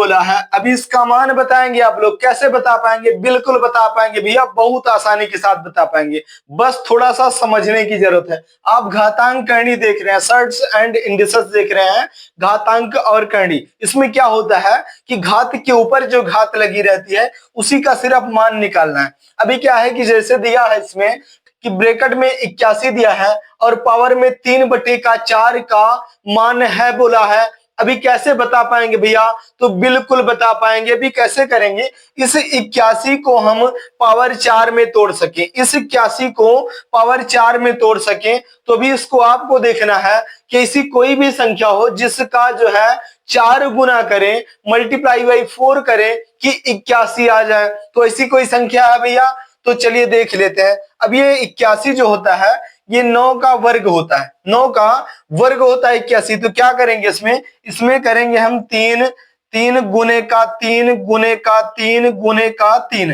बोला है। अभी इसका मान बताएंगे आप लोग, कैसे बता पाएंगे? बिल्कुल बता पाएंगे भैया, बहुत आसानी के साथ बता पाएंगे, बस थोड़ा सा समझने की जरूरत है। आप घातांक करणी देख रहे हैं, सर्ट्स एंड इंडिसेस देख रहे हैं, घातांक और करणी। इसमें क्या होता है कि घात के ऊपर जो घात लगी रहती है उसी का सिर्फ मान निकालना है। अभी क्या है कि जैसे दिया है इसमें कि ब्रैकेट में 81 दिया है और पावर में 3/4 का मान है बोला है। अभी कैसे बता पाएंगे भैया? तो बिल्कुल बता पाएंगे। भी कैसे करेंगे? इस 81 को हम पावर 4 में तोड़ सके, इस 81 को पावर 4 में तोड़ सके, तो भी इसको आपको देखना है कि ऐसी कोई भी संख्या हो जिसका जो है 4 गुना करें, मल्टीप्लाई बाई 4 करें कि 81 आ जाए। तो ऐसी कोई संख्या है भैया? तो चलिए देख लेते हैं। अब ये 81 जो होता है ये 9 का वर्ग होता है, 9 का वर्ग होता है 81। तो क्या करेंगे इसमें करेंगे हम 3 3 गुने का 3 गुने का 3 गुने का 3,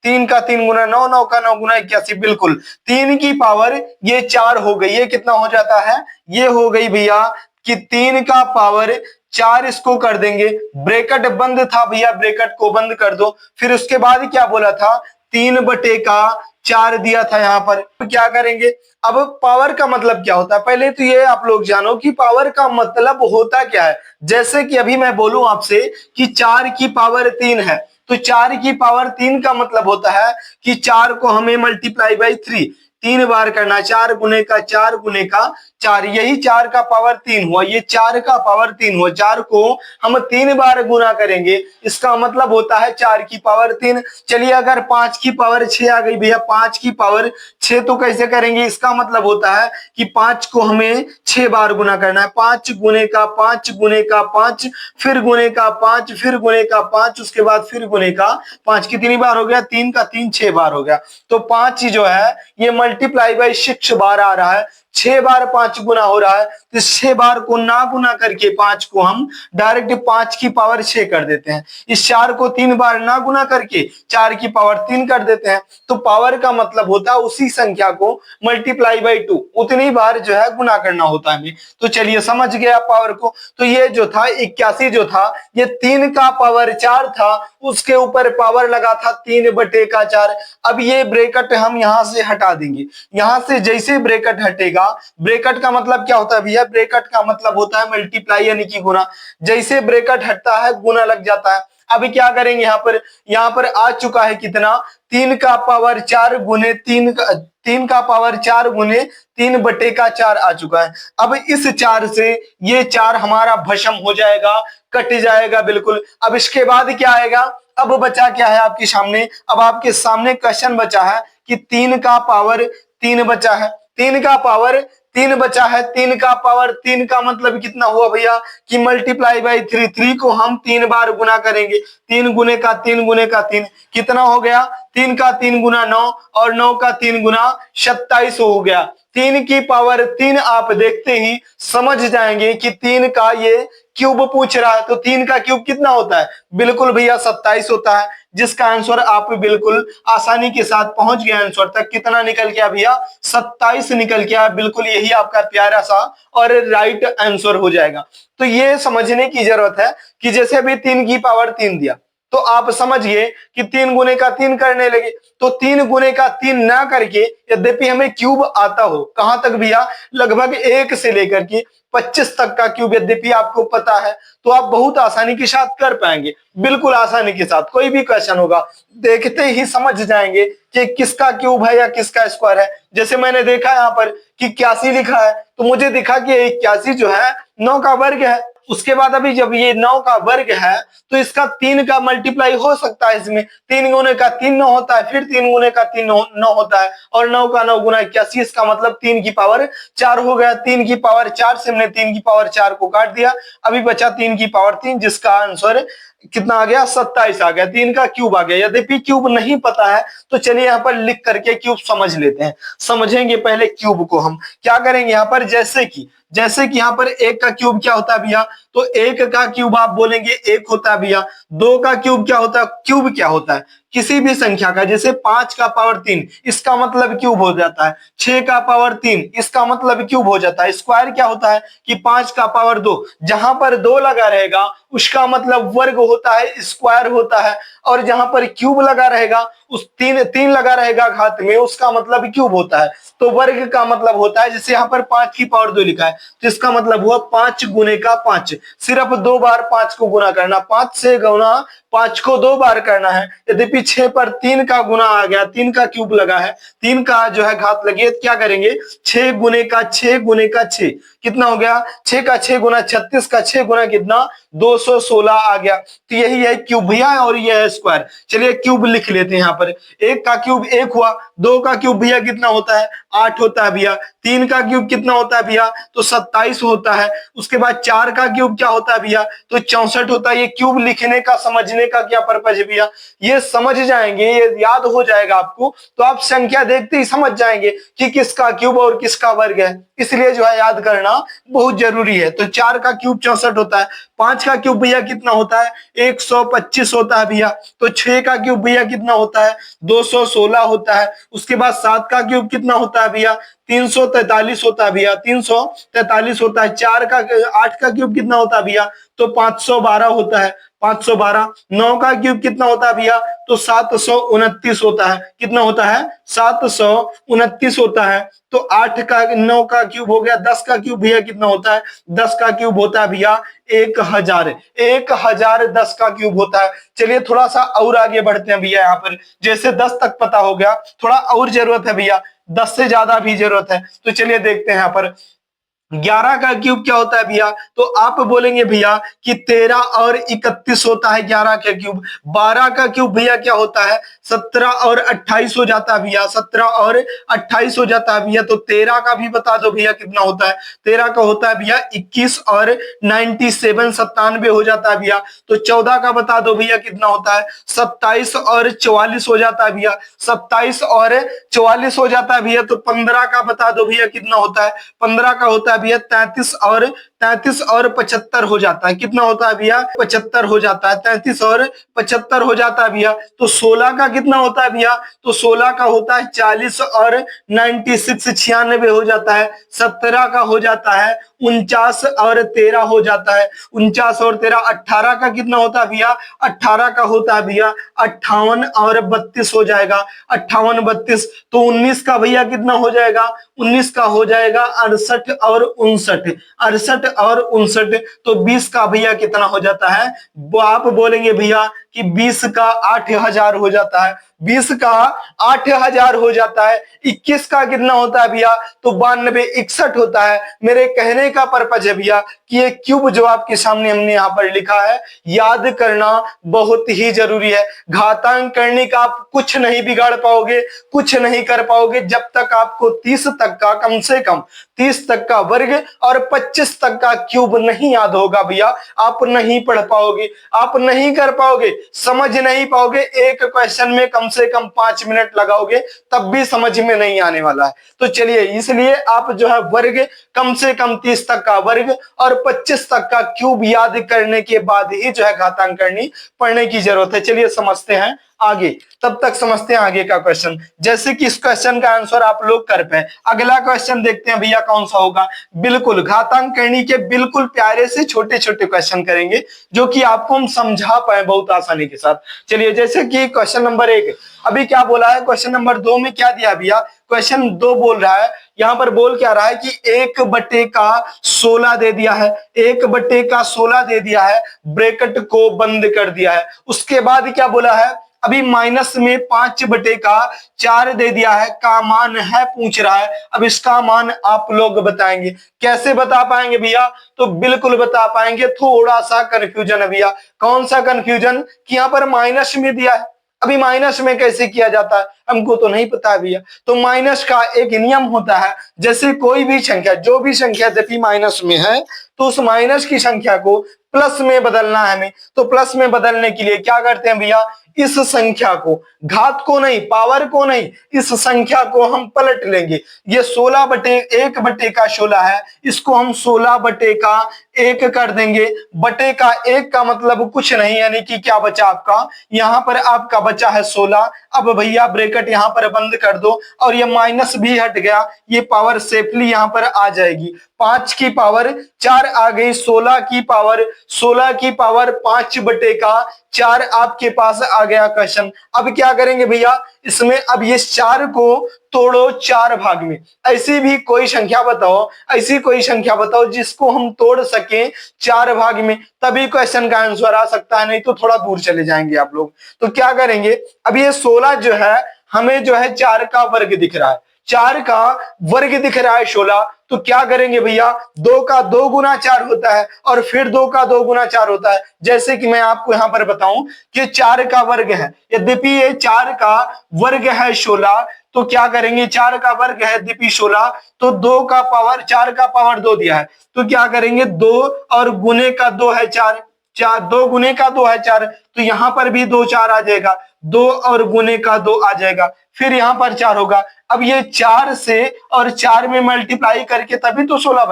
3 का 3 गुना 9, 9 का 9 गुना 81। बिल्कुल 3 की पावर ये 4 हो गई। ये कितना हो जाता है? ये हो गई भैया कि 3 का पावर 4, इसको कर देंगे। ब्रैकेट बंद था भैया, ब्रैकेट को बंद कर दो। फिर उसके बाद क्या बोला था? 3/4 दिया था यहाँ पर। तो क्या करेंगे? अब पावर का मतलब क्या होता है? पहले तो ये आप लोग जानो कि पावर का मतलब होता क्या है। जैसे कि अभी मैं बोलूं आपसे कि 4 की पावर 3 है, तो 4 की पावर 3 का मतलब होता है कि 4 को हमें मल्टीप्लाई बाई 3 बार करना, 4 गुने का 4 गुने का 4, यही 4 का पावर 3 हुआ। ये 4 का पावर 3 हुआ, 4 को हम 3 बार गुना करेंगे, इसका मतलब होता है 4 की पावर 3। चलिए अगर 5 की पावर 6 आ गई भैया, 5 की पावर 6 तो कैसे करेंगे? इसका मतलब होता है कि 5 को हमें 6 बार गुना करना है, 5 गुने का 5 गुने का 5, फिर गुने का 5, फिर गुने का 5, उसके बाद फिर गुने का 5। कितनी बार हो गया? 3 का 3 6 बार हो गया। तो 5 जो है ये मल्टीप्लाई बाई 6 बार आ रहा है, 6 बार 5 गुना हो रहा है। तो 6 बार को ना गुना करके 5 को हम डायरेक्ट 5 की पावर 6 कर देते हैं। इस 4 को 3 बार ना गुना करके 4 की पावर 3 कर देते हैं। तो पावर का मतलब होता है उसी संख्या को मल्टीप्लाई बाई 2, उतनी बार जो है गुना करना होता है हमें। तो चलिए समझ गया पावर को। तो ये जो था 81 जो था ये 3 का पावर 4 था, उसके ऊपर पावर लगा था 3/4। अब ये ब्रैकेट हम यहां से हटा देंगे। यहां से जैसे ब्रैकेट हटेगा, ब्रैकेट का मतलब क्या होता है भैया? ब्रैकेट का मतलब होता है मल्टीप्लाई यानी कि गुना। जैसे ब्रैकेट हटता है गुना लग जाता है। अभी क्या करेंगे? यहाँ पर आ चुका है कितना? 3 का पावर 4 गुने 3 का पावर 4 गुने 3/4 आ चुका है। अब इस 4 से ये 4 हमारा भस्म हो जाएगा, कट जाएगा बिल्कुल। अब इसके बाद क्या आएगा? अब बचा क्या है आपके सामने? अब आपके सामने क्वेश्चन बचा है कि 3 का पावर 3 बचा है, 3 का पावर 3 बचा है। 3 का पावर 3 का मतलब कितना हुआ भैया? कि मल्टीप्लाई बाई 3 को हम 3 बार गुना करेंगे, 3 गुने का 3 गुने का 3, कितना हो गया? 3 का 3 गुना 9 और 9 का 3 गुना 27 हो गया। 3 की पावर 3 आप देखते ही समझ जाएंगे कि 3 का ये क्यूब पूछ रहा है। तो 3 का क्यूब कितना होता है? बिल्कुल भैया 27 होता है, जिसका आंसर आप बिल्कुल आसानी के साथ पहुंच गए आंसर तक। कितना निकल गया भैया? 27 निकल गया। बिल्कुल यही आपका प्यारा सा और राइट आंसर हो जाएगा। तो ये समझने की जरूरत है कि जैसे अभी 3 की पावर 3 दिया तो आप समझिए कि 3 गुने का 3 करने लगे। तो 3 गुने का 3 ना करके यद्यपि हमें क्यूब आता हो, कहां तक भैया? लगभग 1 से लेकर के 25 तक का क्यूब यद्यपि आपको पता है, तो आप बहुत आसानी के साथ कर पाएंगे। बिल्कुल आसानी के साथ कोई भी क्वेश्चन होगा देखते ही समझ जाएंगे कि किसका क्यूब है या किसका स्क्वायर है। जैसे मैंने देखा यहाँ पर कि 81 लिखा है, तो मुझे दिखा कि 81 जो है 9 का वर्ग है। उसके बाद अभी जब ये 9 का वर्ग है तो इसका 3 का मल्टीप्लाई हो सकता है इसमें। 3 गुने का 3 9 होता है, फिर 3 गुने का 3 9 होता है, और 9 का 9 गुना 81, इसका मतलब 3 की पावर 4 हो गया। 3 की पावर 4 से हमने 3 की पावर 4 को काट दिया, अभी बचा 3 की पावर 3, जिसका आंसर कितना आ गया? 27 आ गया। 3 का क्यूब आ गया। यद्यपि क्यूब नहीं पता है तो चलिए यहाँ पर लिख करके क्यूब समझ लेते हैं। समझेंगे पहले क्यूब को। हम क्या करेंगे यहाँ पर? जैसे कि यहाँ पर 1 का क्यूब क्या होता है भैया? तो 1 का क्यूब आप बोलेंगे 1 होता है भैया। 2 का क्यूब क्या होता है? क्यूब क्या होता है? किसी भी संख्या का, जैसे 5 का पावर 3 इसका मतलब क्यूब हो जाता है, 6 का पावर 3 इसका मतलब क्यूब हो जाता है। स्क्वायर क्या होता है कि 5 का पावर 2, जहां पर 2 लगा रहेगा उसका मतलब वर्ग होता है, स्क्वायर होता है। और जहां पर क्यूब लगा रहेगा, उस तीन लगा रहेगा घात में, उसका मतलब क्यूब होता है। तो वर्ग का मतलब होता है, जैसे यहाँ पर 5 की पावर 2 लिखा है तो इसका मतलब हुआ 5 गुने का 5। सिर्फ 2 बार 5 को गुना करना, 5 से गुना 5 को 2 बार करना है। यद्यपि 6 पर 3 का गुना आ गया, 3 का क्यूब लगा है, 3 का जो है घात लगी है, क्या करेंगे 6 गुने का 6 गुने का 6 कितना हो गया, 6 का 6 गुना 36 का 6 गुना कितना 216 आ गया। तो यही है क्यूब भैया और यह है स्क्वायर। चलिए क्यूब लिख लेते हैं यहाँ पर। 1 का क्यूब 1 हुआ, 2 का क्यूब भैया कितना होता है 8 होता है भैया, 3 का क्यूब कितना होता है भैया तो 27 होता है। उसके बाद 4 का क्यूब क्या होता है भैया तो 64 होता है। ये क्यूब लिखने का समझने का क्या पर्पज है भैया, ये समझ जाएंगे, ये याद हो जाएगा आपको, तो आप संख्या देखते ही समझ जाएंगे कि किसका क्यूब और किसका वर्ग है। इसलिए जो है याद करना बहुत जरूरी है। तो 4 का क्यूब 64 होता है, 5 का क्यूब भैया कितना होता है 125 होता है भैया। तो 6 का क्यूब भैया कितना होता है 216 होता है। उसके बाद 7 का क्यूब कितना होता है भैया 343 होता है भैया, 343 होता है। 8 का क्यूब कितना होता है भैया तो 512 होता है, 512। 9 का क्यूब कितना होता है भैया तो 729 होता है, कितना होता है 729 होता है। तो 9 का क्यूब हो गया। 10 का क्यूब भैया कितना होता है 10 का क्यूब होता है भैया 1000, 1000 10 का क्यूब होता है। चलिए थोड़ा सा और आगे बढ़ते हैं भैया। यहाँ पर जैसे 10 तक पता हो गया, थोड़ा और जरूरत है भैया, 10 से ज्यादा भी जरूरत है। तो चलिए देखते हैं यहाँ पर 11 का क्यूब क्या होता है भैया तो आप बोलेंगे भैया कि 13 और 31 होता है 11 का क्यूब। 12 का क्यूब भैया क्या होता है 17 और 28 हो जाता है भैया, 17 और 28 हो जाता है भैया। तो 13 का भी बता दो भैया कितना होता है, 13 का होता है भैया 21 और 97 हो जाता है भैया। तो 14 का बता दो भैया कितना होता है 27 और 44 हो जाता है भैया, 27 और 44 हो जाता है भैया। तो 15 का बता दो भैया कितना होता है, 15 का होता है भैया 33 और 75 हो जाता है। कितना होता है भैया 75 हो जाता है, 33 और 75 हो जाता है भैया। तो 16 का कितना होता है भैया तो 16 का होता है 40 और 96 हो जाता है। 17 का हो जाता है 49 और 13 हो जाता है, 49 और 13। 18 का कितना होता है भैया 18 का होता है भैया 58 और 32 हो जाएगा, 58 32। तो 19 का भैया कितना हो जाएगा 19 का हो जाएगा 68 और 59, 68 और 59। तो 20 का भैया कितना हो जाता है, वो आप बोलेंगे भैया कि 20 का 8000 हो जाता है, 20 का 8000 हो जाता है। 21 का कितना होता है भैया तो 92 61 होता है। मेरे कहने का पर्पज है भैया कि ये क्यूब जो आपके सामने हमने यहाँ पर लिखा है, याद करना बहुत ही जरूरी है। घातांक करने का आप कुछ नहीं बिगाड़ पाओगे, कुछ नहीं कर पाओगे जब तक आपको 30 तक का, कम से कम 30 तक का वर्ग और 25 तक का क्यूब नहीं याद होगा भैया, आप नहीं पढ़ पाओगे, आप नहीं कर पाओगे, समझ नहीं पाओगे। एक क्वेश्चन में कम से कम 5 मिनट लगाओगे तब भी समझ में नहीं आने वाला है। तो चलिए इसलिए आप जो है वर्ग कम से कम 30 तक का वर्ग और 25 तक का क्यूब याद करने के बाद ही जो है घातांक करनी पढ़ने की जरूरत है। चलिए समझते हैं आगे, तब तक समझते हैं आगे का क्वेश्चन। जैसे कि इस क्वेश्चन का आंसर आप लोग कर पाए, अगला क्वेश्चन देखते हैं भैया कौन सा होगा। बिल्कुल घातांक करनी के बिल्कुल प्यारे से छोटे छोटे क्वेश्चन करेंगे जो कि आपको हम समझा पाए बहुत आसानी के साथ। चलिए जैसे कि क्वेश्चन नंबर 1 अभी क्या बोला है, क्वेश्चन नंबर 2 में क्या दिया भैया, क्वेश्चन 2 बोल रहा है, यहां पर बोल क्या रहा है कि 1/16 दे दिया है, 1/16 दे दिया है, ब्रैकेट को बंद कर दिया है। उसके बाद क्या बोला है, अभी माइनस में 5/4 दे दिया है, का मान है पूछ रहा है। अब इसका मान आप लोग बताएंगे, कैसे बता पाएंगे भैया, तो बिल्कुल बता पाएंगे। थोड़ा सा कंफ्यूजन है भैया, कौन सा कंफ्यूजन कि यहाँ पर माइनस में दिया है, अभी माइनस में कैसे किया जाता है हमको तो नहीं पता भैया। तो माइनस का एक नियम होता है, जैसे कोई भी संख्या, जो भी संख्या यदि माइनस में है तो उस माइनस की संख्या को प्लस में बदलना है हमें। तो प्लस में बदलने के लिए क्या करते हैं भैया, इस संख्या को, घात को नहीं, पावर को नहीं, इस संख्या को हम पलट लेंगे। ये 16/1/16 है, इसको हम 16/1 कर देंगे। बटे का 1 का मतलब कुछ नहीं, यानी कि क्या बचा आपका, यहाँ पर आपका बचा है 16। अब भैया ब्रैकेट यहाँ पर बंद कर दो और ये माइनस भी हट गया, ये पावर सेफली यहाँ पर आ जाएगी। 5 की पावर 4 आ गई, 16 की पावर 5/4 आपके पास आ गया क्वेश्चन। अब क्या करेंगे भैया इसमें, अब ये 4 को तोड़ो 4 भाग में। ऐसी भी कोई संख्या बताओ, ऐसी कोई संख्या बताओ जिसको हम तोड़ सके 4 भाग में, तभी क्वेश्चन का आंसर आ सकता है, नहीं तो थोड़ा दूर चले जाएंगे आप लोग। तो क्या करेंगे, अब ये 16 जो है हमें जो है 4 का वर्ग दिख रहा है, 4 का वर्ग दिख रहा है 16। तो क्या करेंगे भैया, 2 का 2 गुना 4 होता है और फिर 2 का 2 गुना 4 होता है। जैसे कि मैं आपको यहां पर बताऊं कि 4 का वर्ग है, यद्यपि ये 4 का वर्ग है 16, तो क्या करेंगे, 4 का वर्ग है यद्यपि 16, तो 2 का पावर 4 का पावर 2 दिया है, तो क्या करेंगे 2 और गुने का 2 है 4, 2 गुने का 2 है 4, तो यहां पर भी 2 4 आ जाएगा, 2 और गुने का 2 आ जाएगा, फिर यहां पर 4 होगा। अब ये 4 से और 4 में मल्टीप्लाई करके तभी तो 16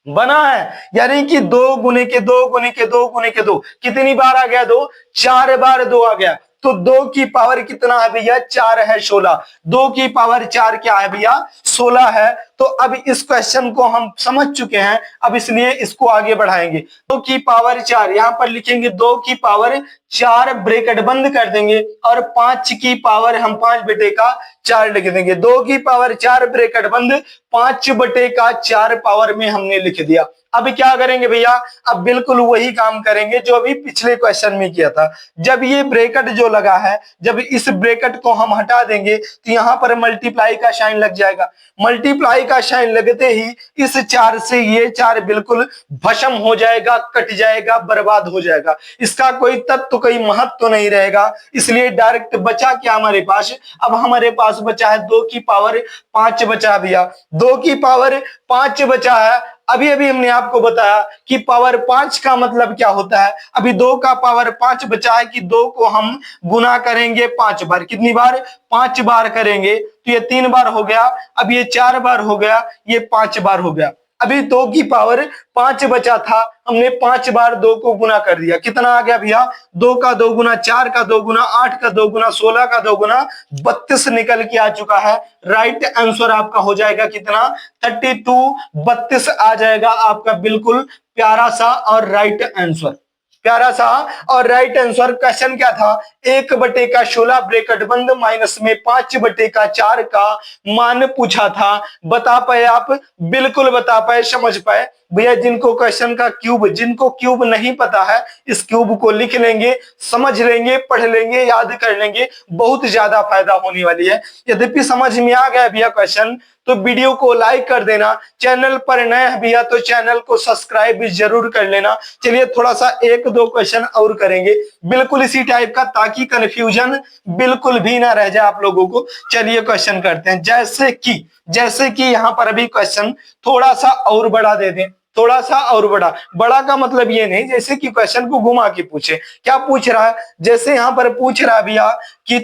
बना है, यानी कि 2 गुने के 2 गुने के 2 गुने के 2 कितनी बार आ गया, 2 4 बार 2 आ गया। तो 2 की पावर कितना है भैया, 4 है 16, 2 की पावर 4 क्या है भैया, 16 है। तो अब इस क्वेश्चन को हम समझ चुके हैं, अब इसलिए इसको आगे बढ़ाएंगे। 2 की पावर 4 यहां पर लिखेंगे, 2 की पावर 4 ब्रैकेट बंद कर देंगे और 5 की पावर हम 5/4 लिख देंगे। 2 की पावर 4 ब्रैकेट बंद, 5/4 पावर में हमने लिख दिया। अब क्या करेंगे भैया, अब बिल्कुल वही काम करेंगे जो अभी पिछले क्वेश्चन में किया था। जब ये ब्रैकेट जो लगा है, जब इस ब्रैकेट को हम हटा देंगे तो यहां पर मल्टीप्लाई का साइन लग जाएगा। मल्टीप्लाई का साइन लगते ही इस 4 से ये 4 बिल्कुल भस्म हो जाएगा, कट जाएगा, बर्बाद हो जाएगा, इसका कोई तत्व कोई महत्व नहीं रहेगा। इसलिए डायरेक्ट बचा क्या हमारे पास, अब हमारे पास बचा है 2 की पावर 5 बचा भैया, 2 की पावर 5 बचा है। अभी अभी हमने आपको बताया कि पावर 5 का मतलब क्या होता है। अभी 2 का पावर 5 बचा है कि 2 को हम गुना करेंगे 5 बार, कितनी बार, 5 बार करेंगे, तो ये 3 बार हो गया, अब ये 4 बार हो गया, ये 5 बार हो गया। अभी 2 की पावर 5 बचा था, हमने 5 बार 2 को गुना कर दिया, कितना आ गया भैया, 2 का 2 गुना, 4 का 2 गुना, 8 का 2 गुना, 16 का 2 गुना, 32 निकल के आ चुका है। राइट आंसर आपका हो जाएगा कितना, 32, 32 आ जाएगा आपका, बिल्कुल प्यारा सा और राइट आंसर, प्यारा सा और राइट आंसर। क्वेश्चन क्या था, 1/16 ब्रैकेट बंद माइनस में 5/4 का मान पूछा था। बता पाए आप, बिल्कुल बता पाए, समझ पाए भैया। जिनको क्वेश्चन का क्यूब, जिनको क्यूब नहीं पता है, इस क्यूब को लिख लेंगे, समझ लेंगे, पढ़ लेंगे, याद कर लेंगे, बहुत ज्यादा फायदा होने वाली है। यद्यपि समझ में आ गया भैया क्वेश्चन, तो वीडियो को लाइक कर देना, चैनल पर नए हैं भैया तो चैनल को सब्सक्राइब भी जरूर कर लेना। चलिए थोड़ा सा 1-2 क्वेश्चन और करेंगे बिल्कुल इसी टाइप का, ताकि कंफ्यूजन बिल्कुल भी ना रह जाए आप लोगों को। चलिए क्वेश्चन करते हैं, जैसे कि यहाँ पर अभी क्वेश्चन थोड़ा सा और बड़ा दे दें, थोड़ा सा और बड़ा, बड़ा का मतलब ये नहीं जैसे कि क्वेश्चन को घुमा के पूछे। क्या पूछ रहा है, जैसे यहाँ पर पूछ रहा है भैया कि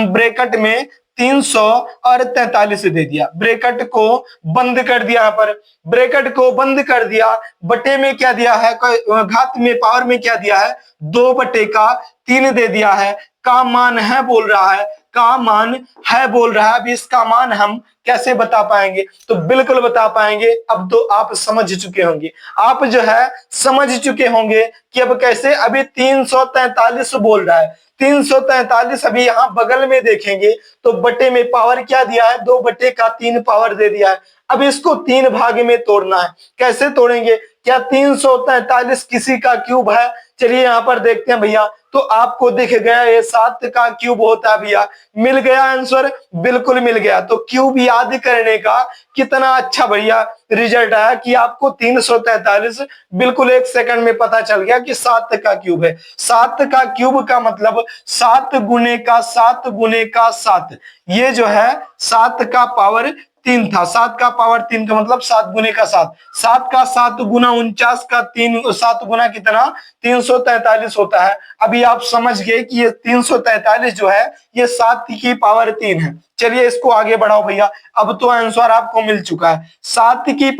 ब्रैकेट में 300 और 43 दे दिया, ब्रैकेट को बंद कर दिया, यहाँ पर ब्रैकेट को बंद कर दिया, बटे में क्या दिया है, घात में पावर में क्या दिया है, 2/3 दे दिया है। का मान है बोल रहा है, का मान है बोल रहा है। अब इसका मान हम कैसे बता पाएंगे, तो बिल्कुल बता पाएंगे। अब तो आप समझ चुके होंगे, आप जो है समझ चुके होंगे कि अब कैसे। अभी 343 बोल रहा है, 343 अभी यहाँ बगल में देखेंगे तो बटे में पावर क्या दिया है, 2/3 पावर दे दिया है। अब इसको 3 भाग में तोड़ना है, कैसे तोड़ेंगे, क्या 343 किसी का क्यूब है, चलिए यहाँ पर देखते हैं भैया। तो आपको दिख गया ये 7 का क्यूब होता है भैया, मिल गया आंसर, बिल्कुल मिल गया। तो क्यूब याद करने का कितना अच्छा भैया रिजल्ट आया कि आपको 343 बिल्कुल 1 सेकंड में पता चल गया कि 7 का क्यूब है। 7 का क्यूब का मतलब 7 गुने का 7 गुने का 7, ये जो है 7 का पावर 3 था। 7 का पावर 3 का मतलब 7 गुने का 7, 7 का 7 गुना 49 का 3, 7 गुना कितना 343 होता है। अभी आप समझ गए कि ये 343 जो है ये 7 की पावर 3 है। चलिए इसको आगे बढ़ाओ भैया, अब तो आंसर आपको मिल चुका है। 7 की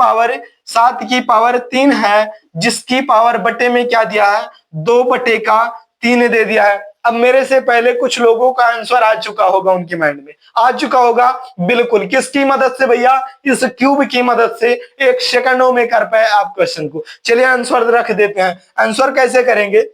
पावर 3 है, जिसकी पावर बटे में क्या दिया है 2 बटे का 3 दे दिया है। अब मेरे से पहले कुछ लोगों का आंसर आ चुका होगा, उनके माइंड में आ चुका होगा बिल्कुल। किसकी मदद से भैया, इस क्यूब की मदद से 1 सेकंडों में कर पाए आप क्वेश्चन को। चलिए आंसर रख देते हैं। आंसर कैसे करेंगे,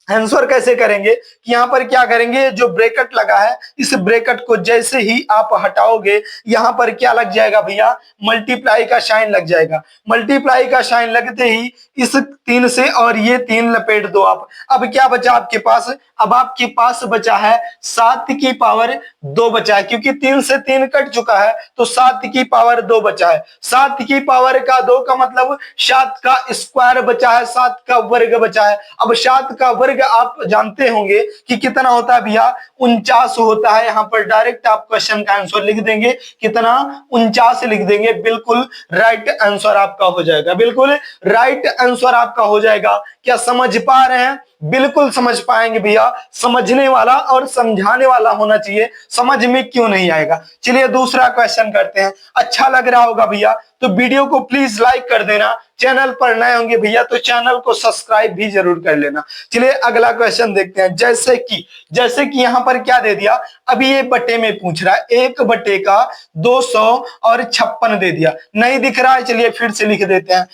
आंसर कैसे करेंगे कि यहाँ पर क्या करेंगे, जो ब्रैकेट लगा है इस ब्रैकेट को जैसे ही आप हटाओगे यहाँ पर क्या लग जाएगा भैया, मल्टीप्लाई का साइन लग जाएगा। मल्टीप्लाई का साइन लगते ही इस 3 से और ये 3 लपेट दो आप। अब क्या बचा आपके पास, अब आपके पास बचा है 7 की पावर 2 बचा है, क्योंकि 3 से 3 कट चुका है तो 7 की पावर 2 बचा है। 7 की पावर का 2 का मतलब 7 का स्क्वायर बचा है, 7 का वर्ग बचा है। अब 7 का वर्ग आप जानते होंगे कि कितना होता है भैया, 49 होता है। यहाँ पर डायरेक्ट आप क्वेश्चन का आंसर लिख देंगे, कितना 49 लिख देंगे। बिल्कुल राइट आंसर आपका हो जाएगा, बिल्कुल राइट आंसर आपका हो जाएगा। क्या समझ पा रहे हैं, बिल्कुल समझ पाएंगे भैया। समझने वाला और समझाने वाला होना चाहिए, समझ में क्यों नहीं आएगा। चलिए दूसरा क्वेश्चन करते हैं। अच्छा लग रहा होगा भैया तो वीडियो को प्लीज लाइक कर देना, चैनल पर नए होंगे भैया तो चैनल को सब्सक्राइब भी जरूर कर लेना। चलिए अगला क्वेश्चन देखते हैं। जैसे कि यहाँ पर क्या दे दिया, अभी ये बटे में पूछ रहा है, 1 बटे का 256 दे दिया। नहीं दिख रहा है, चलिए फिर से लिख देते हैं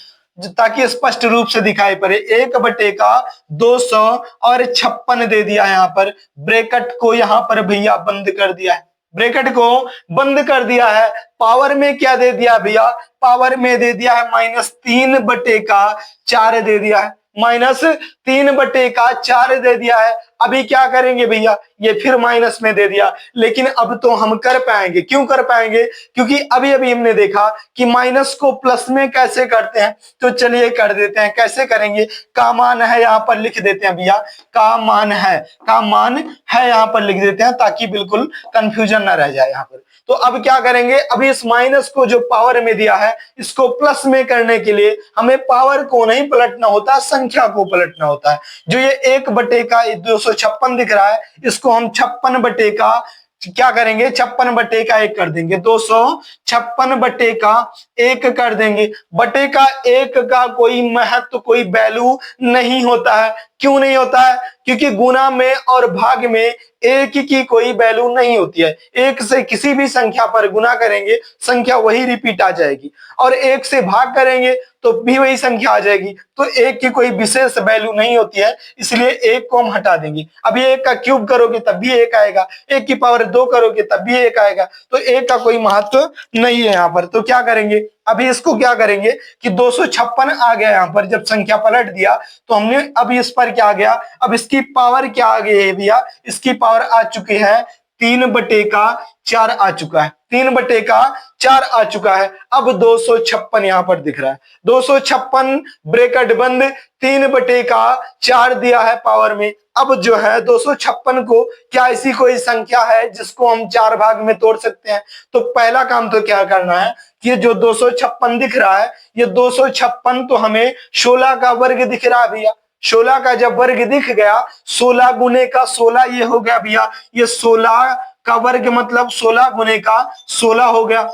ताकि स्पष्ट रूप से दिखाई पड़े। 1 बटे का 256 दे दिया है। यहाँ पर ब्रैकेट को यहाँ पर भैया बंद कर दिया है, ब्रैकेट को बंद कर दिया है। पावर में क्या दे दिया भैया, पावर में दे दिया है -3 बटे का 4 दे दिया है, -3 बटे का 4 दे दिया है। अभी क्या करेंगे भैया, ये फिर माइनस में दे दिया, लेकिन अब तो हम कर पाएंगे। क्यों कर पाएंगे, क्योंकि अभी अभी हमने देखा कि माइनस को प्लस में कैसे करते हैं। तो चलिए कर देते हैं, कैसे करेंगे। का मान है यहाँ पर लिख देते हैं भैया, का मान है यहाँ पर लिख देते हैं ताकि बिल्कुल कंफ्यूजन ना रह जाए यहाँ पर। तो अब क्या करेंगे, अभी इस माइनस को जो पावर में दिया है इसको प्लस में करने के लिए हमें पावर को नहीं पलटना होता, संख्या को पलटना होता है। जो ये 1 बटे का 256 दिख रहा है, इसको हम 56 बटे का क्या करेंगे, 56 बटे का 1 कर देंगे, 256 बटे का 1 कर देंगे। बटे का 1 का कोई महत्व, कोई वैल्यू नहीं होता है। क्यों नहीं होता है, क्योंकि गुना में और भाग में 1 की कोई वैल्यू नहीं होती है। 1 से किसी भी संख्या पर गुना करेंगे संख्या वही रिपीट आ जाएगी, और 1 से भाग करेंगे तो भी वही संख्या आ जाएगी। तो 1 की कोई विशेष वैल्यू नहीं होती है, इसलिए 1 को हम हटा देंगे। अब ये 1 का क्यूब करोगे तब भी 1 आएगा, 1 की पावर 2 करोगे तब भी 1 आएगा। तो 1 का कोई महत्व नहीं है यहाँ पर। तो क्या करेंगे, अभी इसको क्या करेंगे कि 256 आ गया यहाँ पर, जब संख्या पलट दिया तो हमने अब इस पर क्या आ गया, अब इसकी पावर क्या आ गई है भैया, इसकी पावर आ चुकी है 3 बटे का 4 आ चुका है, 3 बटे का 4 आ चुका है। अब 256 यहाँ पर दिख रहा है, 256 ब्रैकेट बंद, 3 बटे का 4 दिया है पावर में। अब जो है 256 को, क्या ऐसी कोई संख्या है जिसको हम 4 भाग में तोड़ सकते हैं। तो पहला काम तो क्या करना है कि जो 256 दिख रहा है, ये 256 तो हमें 16 का वर्ग दिख रहा है भैया। 16 का जब वर्ग दिख गया, 16 गुने का 16 ये हो गया भैया, ये 16 का वर्ग मतलब 16 गुने का 16 हो गया।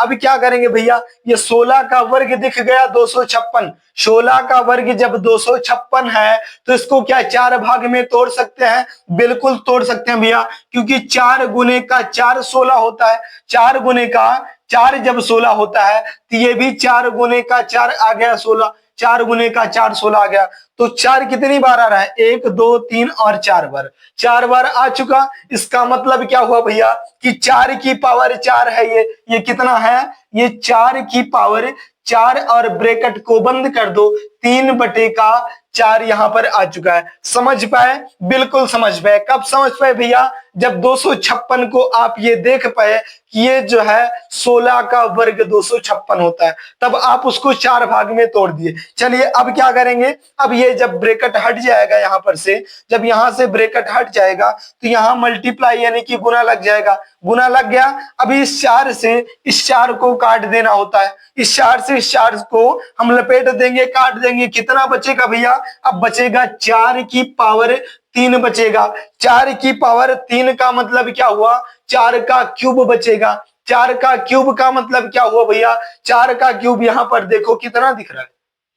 अब क्या करेंगे भैया, ये 16 का वर्ग दिख गया 256, 16 का वर्ग जब 256 है तो इसको क्या 4 भाग में तोड़ सकते हैं, बिल्कुल तोड़ सकते हैं भैया, क्योंकि 4 गुने का 4 16 होता है। 4 गुने का 4 जब 16 होता है तो ये भी 4 गुने का 4 आ गया 16, 4 गुने का 4 16 आ गया। तो 4 कितनी बार आ रहा है, 1 2 3 और 4 बार, 4 बार आ चुका। इसका मतलब क्या हुआ भैया कि 4 की पावर 4 है, ये कितना है, ये 4 की पावर 4 और ब्रैकेट को बंद कर दो, 3/4 यहाँ पर आ चुका है। समझ पाए? बिल्कुल समझ पाए। कब समझ पाए भैया? जब 256 को आप ये देख पाए कि ये जो है 16 का वर्ग 256 होता है, तब आप उसको 4 भाग में तोड़ दिए। चलिए अब क्या करेंगे, अब ये जब ब्रैकेट हट जाएगा यहाँ पर से, जब यहाँ से ब्रैकेट हट जाएगा तो यहाँ मल्टीप्लाई यानी कि गुना लग जाएगा। गुना लग गया। अभी इस 4 से इस 4 को काट देना होता है। इस 4 से इस 4 को हम लपेट देंगे, काट देंगे। कितना बचेगा भैया? अब बचेगा 4 की पावर 3 बचेगा। 4 की पावर 3 का मतलब क्या हुआ? 4 का क्यूब बचेगा। 4 का क्यूब का मतलब क्या हुआ भैया? 4 का क्यूब यहाँ पर देखो कितना दिख रहा है।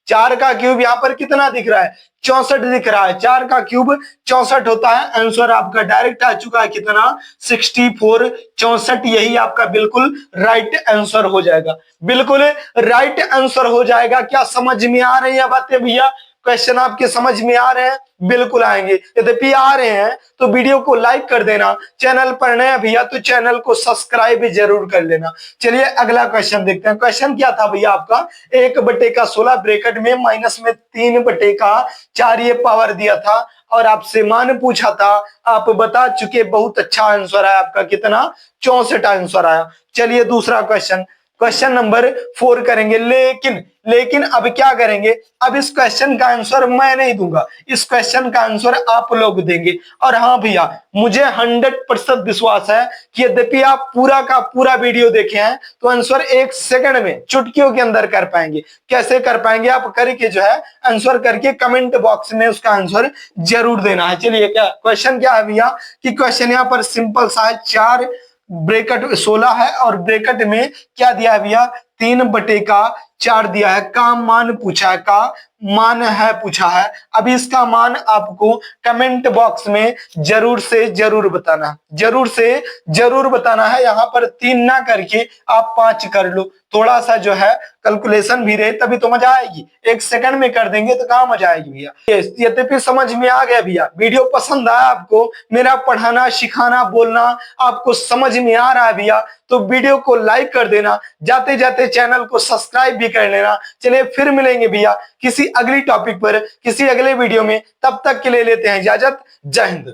4 का क्यूब यहाँ पर कितना दिख रहा है? 64 दिख रहा है। 4 का क्यूब 64 होता है। आंसर आपका डायरेक्ट आ चुका है कितना? 64। 64 यही आपका बिल्कुल राइट आंसर हो जाएगा। बिल्कुल राइट आंसर हो जाएगा। क्या समझ में आ रही है बातें भैया? क्वेश्चन आपके समझ में आ रहे हैं? बिल्कुल आएंगे। यद्यपि आ रहे हैं तो वीडियो को लाइक कर देना। चैनल पर नया भैया तो चैनल को सब्सक्राइब जरूर कर लेना। चलिए अगला क्वेश्चन देखते हैं। क्वेश्चन क्या था भैया आपका? 1/16 ब्रैकेट में माइनस में 3/4 ये पावर दिया था और आपसे मान पूछा था। आप बता चुके, बहुत अच्छा आंसर आया आपका। कितना? 64 आंसर आया। चलिए दूसरा क्वेश्चन, क्वेश्चन नंबर 4 करेंगे। लेकिन अब क्या करेंगे? अब इस क्वेश्चन का आंसर मैं नहीं दूंगा, इस क्वेश्चन का आंसर आप लोग देंगे। और हाँ भैया, मुझे 100% विश्वास है कि यद्यपि आप पूरा का पूरा वीडियो देखे हैं तो आंसर 1 सेकंड में, चुटकियों के अंदर कर पाएंगे। कैसे कर पाएंगे? आप करके जो है आंसर करके कमेंट बॉक्स में उसका आंसर जरूर देना है। चलिए क्या क्वेश्चन क्या है भैया? कि क्वेश्चन यहाँ पर सिंपल सा है। 4 ब्रैकेट 16 है और ब्रैकेट में क्या दिया है भैया? 3/4 दिया है। का मान पूछा है, का मान है पूछा है। अभी इसका मान आपको कमेंट बॉक्स में जरूर से जरूर बताना है, जरूर से जरूर बताना है। यहाँ पर 3 ना करके आप 5 कर लो, थोड़ा सा जो है कैलकुलेशन भी रहे तभी तो मजा आएगी। 1 सेकंड में कर देंगे तो कहाँ मजा आएगी भैया? यद्यपि समझ में आ गया भैया, वीडियो पसंद आया आपको, मेरा पढ़ाना सिखाना बोलना आपको समझ में आ रहा है भैया, तो वीडियो को लाइक कर देना, जाते जाते चैनल को सब्सक्राइब भी कर लेना। चलिए फिर मिलेंगे भैया किसी अगली टॉपिक पर, किसी अगले वीडियो में। तब तक के लिए लेते हैं इजाजत। जय हिंद।